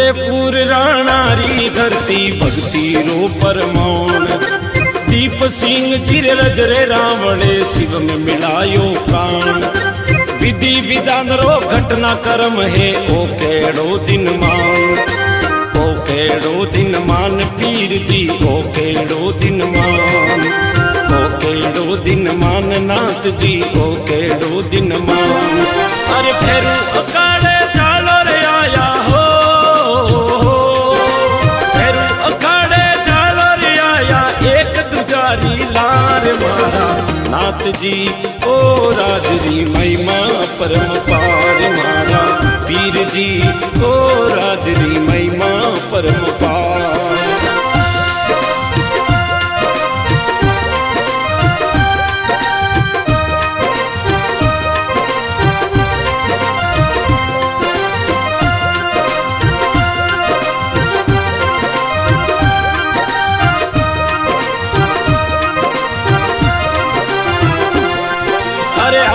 फतेहपुर राणारी धरती भक्ति रो परमौन। दीप सिंह चिर रजरे रावणे शिव में मिलायो प्राण। विधि विधान रो घटना कर्म है ओ केड़ो दिन मान। ओ केड़ो दिन मान पीर जी ओ केड़ो दिन मान। ओ केड़ो दिन मान नाथ जी ओ केड़ो दिन मान। अरे भैरू अकाड़े चालो रे आया हो। भैरू अकाड़े चालो रे आया एक दुजारी लार मारा। नाथ जी ओ राजरी महिमा परम पार मारा। पीर जी ओ राजरी महिमा परम पार।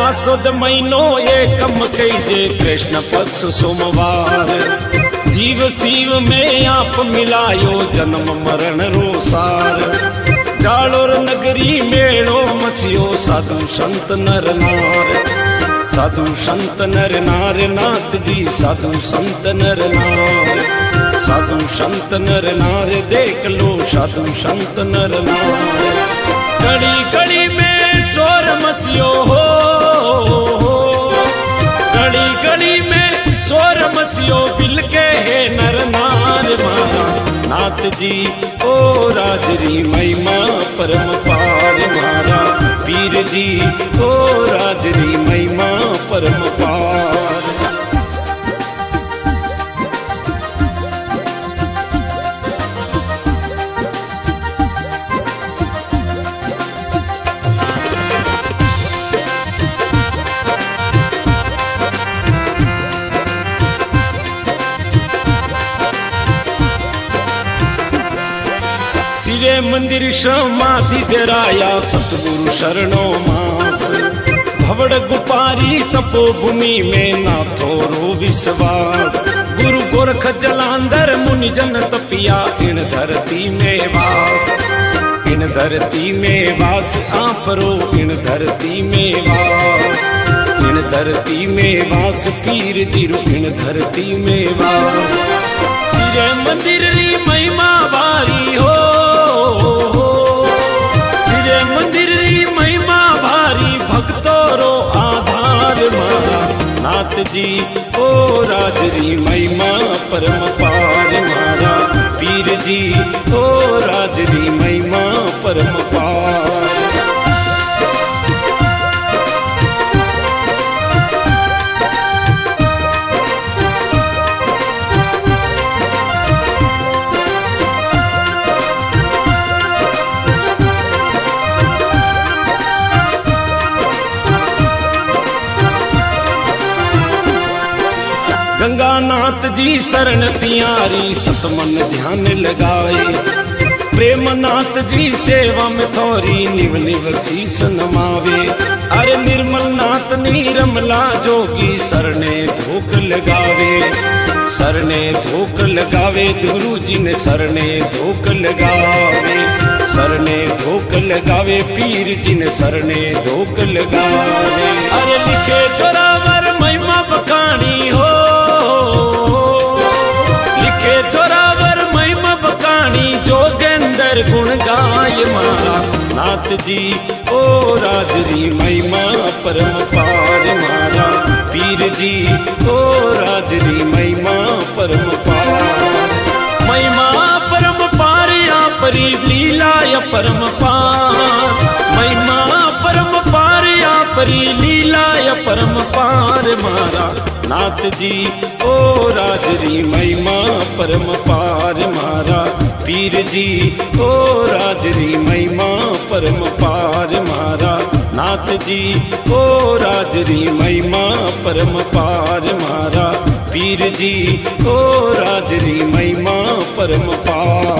आसोद महीनो एकम कईजे कृष्ण पक्ष सोमवार। जीव शिव में आप मिलायो जन्म मरण रो सार। जालोर नगरी मेड़ो मसियो साधु संत नर नार। साधु संत नर नार नाथ जी साधु संत नर नार। साधु संत नर नार देख लो साधु संत नर नार। घड़ी घड़ी में शोर मसियो हो। घड़ी घड़ी में शोर मसियो बिल के है नर नार मारा। नाथ जी ओ राजरी महिमा परम पार मारा। पीर जी ओ राजरी महिमा परम पार। सिरे मंदिर समाधि देराया सतगुरु शरणो मास। भवड़ गुपारी तपोभूमि में नाथो रो विश्वास। गुरु गोरख जलांधर मुनि जन तपिया इन धरती में वास। इन धरती में वास आपरो इन धरती में वास। इन धरती में वास पीर जीरो इन धरती में वास। सिरे मंदिर री महिमा भारी हो। सिरे मंदिर री महिमा भारी भक्तो रो आधार मारा। नाथ जी ओ राजरी महिमा परम पार मारा। पीर जी ओ राजरी महिमा परम पार। गंगानाथ जी शरण तियारी सतमन ध्यान लगाए। प्रेमनाथ जी सेवा में थोरी निव निव शीस नमावे। अरे निर्मल नाथ नीरमला जोगी शरणे धोख लगावे। शरणे धोख लगावे गुरु जी ने शरणे धोख लगावे। शरणे धोख लगावे पीर जी ने शरणे धोख लगावे। अरे लिखे जोरावर महिमा बखानी हो। जोरावर महिमा बकानी जोगेंद्र गुण गाय मारा। नाथ जी ओ राजरी महिमा परम पार मारा। पीर जी ओ राजरी महिमा परम पार। महिमा परम पार या परी लीला या परम पार। महिमा परम पार या परी लीला या परम पार मारा। नाथ जी ओ राजरी महिमा परम पार मारा। पीर जी ओ राजरी महिमा परम पार मारा। नाथ जी ओ राजरी महिमा परम पार मारा। पीर जी ओ राजरी महिमा परम पार।